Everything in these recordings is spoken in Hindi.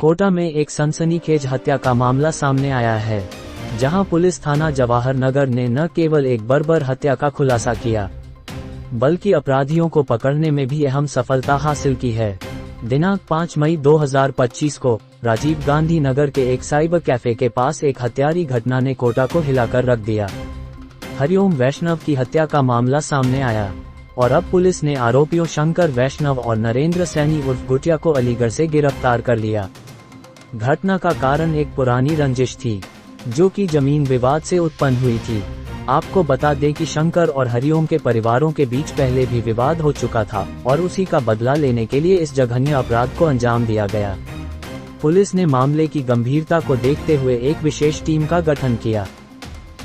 कोटा में एक सनसनीखेज हत्या का मामला सामने आया है, जहां पुलिस थाना जवाहर नगर ने न केवल एक बर्बर हत्या का खुलासा किया, बल्कि अपराधियों को पकड़ने में भी अहम सफलता हासिल की है। दिनांक 5 मई 2025 को राजीव गांधी नगर के एक साइबर कैफे के पास एक हत्यारी घटना ने कोटा को हिलाकर रख दिया। हरिओम वैष्णव की हत्या का मामला सामने आया और अब पुलिस ने आरोपियों शंकर वैष्णव और नरेंद्र सैनी उर्फ गुटिया को अलीगढ़ से गिरफ्तार कर लिया। घटना का कारण एक पुरानी रंजिश थी, जो कि जमीन विवाद से उत्पन्न हुई थी। आपको बता दें कि शंकर और हरिओम के परिवारों के बीच पहले भी विवाद हो चुका था और उसी का बदला लेने के लिए इस जघन्य अपराध को अंजाम दिया गया। पुलिस ने मामले की गंभीरता को देखते हुए एक विशेष टीम का गठन किया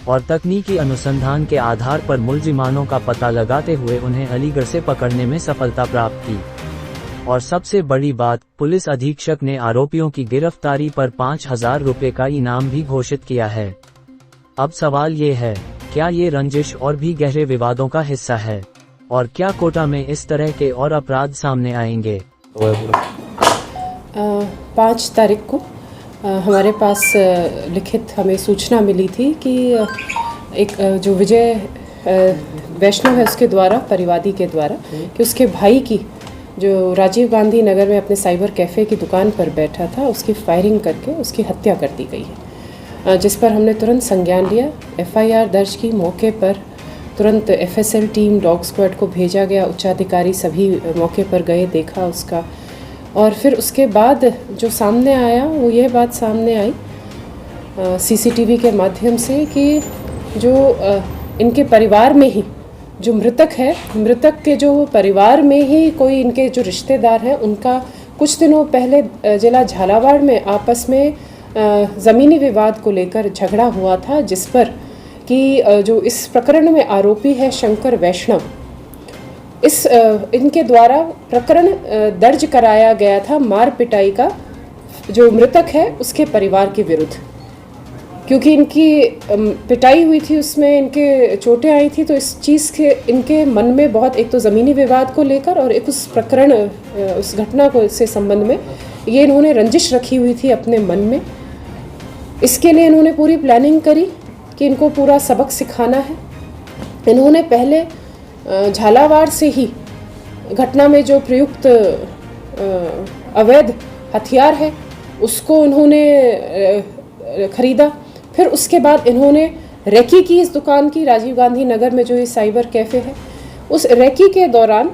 और तकनीकी अनुसंधान के आधार पर मुलजिमानों का पता लगाते हुए उन्हें अलीगढ़ से पकड़ने में सफलता प्राप्त की। और सबसे बड़ी बात, पुलिस अधीक्षक ने आरोपियों की गिरफ्तारी पर 5,000 रुपए का इनाम भी घोषित किया है। अब सवाल ये है, क्या ये रंजिश और भी गहरे विवादों का हिस्सा है और क्या कोटा में इस तरह के और अपराध सामने आएंगे? 5 तारीख को हमारे पास लिखित हमें सूचना मिली थी कि एक जो विजय वैष्णव है उसके द्वारा, परिवादी के द्वारा, कि उसके भाई की जो राजीव गांधी नगर में अपने साइबर कैफ़े की दुकान पर बैठा था, उसकी फायरिंग करके उसकी हत्या कर दी गई है। जिस पर हमने तुरंत संज्ञान लिया, FIR दर्ज की, मौके पर तुरंत FSL टीम, डॉग स्क्वाड को भेजा गया, उच्चाधिकारी सभी मौके पर गए, देखा उसका। और फिर उसके बाद जो सामने आया वो ये बात सामने आई CCTV के माध्यम से कि जो इनके परिवार में ही जो मृतक है, मृतक के जो परिवार में ही कोई इनके जो रिश्तेदार हैं, उनका कुछ दिनों पहले जिला झालावाड़ में आपस में ज़मीनी विवाद को लेकर झगड़ा हुआ था, जिस पर कि जो इस प्रकरण में आरोपी है शंकर वैष्णव, इनके द्वारा प्रकरण दर्ज कराया गया था मार पिटाई का, जो मृतक है उसके परिवार के विरुद्ध। क्योंकि इनकी पिटाई हुई थी, उसमें इनके चोटें आई थी, तो इस चीज़ के इनके मन में बहुत, एक तो ज़मीनी विवाद को लेकर और एक उस प्रकरण, उस घटना को से संबंध में ये इन्होंने रंजिश रखी हुई थी अपने मन में। इसके लिए इन्होंने पूरी प्लानिंग करी कि इनको पूरा सबक सिखाना है। इन्होंने पहले झालावाड़ से ही घटना में जो प्रयुक्त अवैध हथियार है उसको इन्होंने खरीदा। फिर उसके बाद इन्होंने रेकी की इस दुकान की, राजीव गांधी नगर में जो ये साइबर कैफ़े है, उस रेकी के दौरान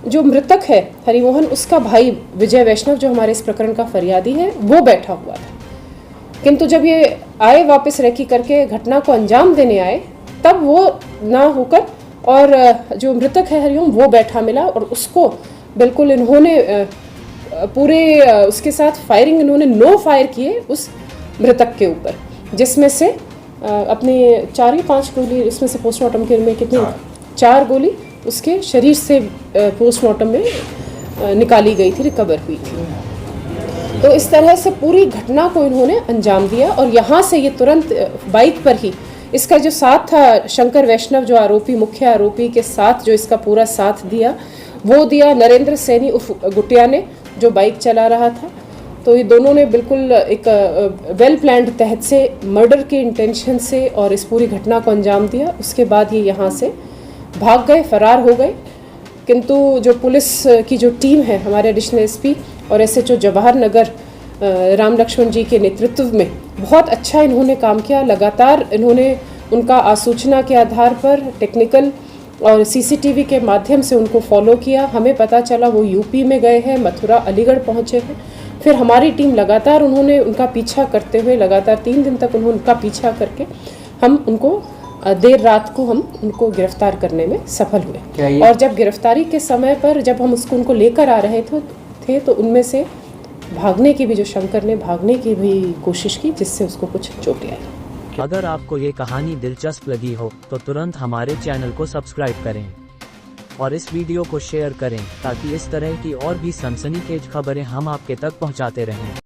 जो मृतक है हरिमोहन, उसका भाई विजय वैष्णव, जो हमारे इस प्रकरण का फरियादी है, वो बैठा हुआ था। किंतु जब ये आए वापस रेकी करके घटना को अंजाम देने आए, तब वो ना होकर और जो मृतक है हरिओम, वो बैठा मिला और उसको बिल्कुल इन्होंने पूरे उसके साथ फायरिंग, इन्होंने 9 फायर किए उस मृतक के ऊपर, जिसमें से अपने 4 या 5 गोली, इसमें से पोस्टमार्टम के में कितनी 4 गोली उसके शरीर से पोस्टमार्टम में निकाली गई थी, रिकवर हुई थी। तो इस तरह से पूरी घटना को इन्होंने अंजाम दिया और यहाँ से ये तुरंत बाइक पर ही, इसका जो साथ था शंकर वैष्णव, जो आरोपी, मुख्य आरोपी के साथ जो इसका पूरा साथ दिया, वो दिया नरेंद्र सैनी उर्फ गुटिया ने, जो बाइक चला रहा था। तो ये दोनों ने बिल्कुल एक वेल प्लान्ड तहत से, मर्डर के इंटेंशन से और इस पूरी घटना को अंजाम दिया। उसके बाद ये यहाँ से भाग गए, फरार हो गए। किंतु जो पुलिस की जो टीम है, हमारे एडिशनल SP और SHO जवाहर नगर राम लक्ष्मण जी के नेतृत्व में बहुत अच्छा इन्होंने काम किया। लगातार इन्होंने उनका आसूचना के आधार पर टेक्निकल और CCTV के माध्यम से उनको फॉलो किया। हमें पता चला वो UP में गए हैं, मथुरा, अलीगढ़ पहुँचे हैं। फिर हमारी टीम लगातार, उन्होंने उनका पीछा करते हुए लगातार 3 दिन तक उन्होंने उनका पीछा करके हम उनको देर रात को हम उनको गिरफ्तार करने में सफल हुए। और जब गिरफ्तारी के समय पर जब हम उनको लेकर आ रहे थे तो उनमें से भागने की भी, जो शंकर ने भागने की भी कोशिश की, जिससे उसको कुछ चोटें आई। अगर आपको ये कहानी दिलचस्प लगी हो तो तुरंत हमारे चैनल को सब्सक्राइब करें और इस वीडियो को शेयर करें, ताकि इस तरह की और भी सनसनीखेज खबरें हम आपके तक पहुंचाते रहें।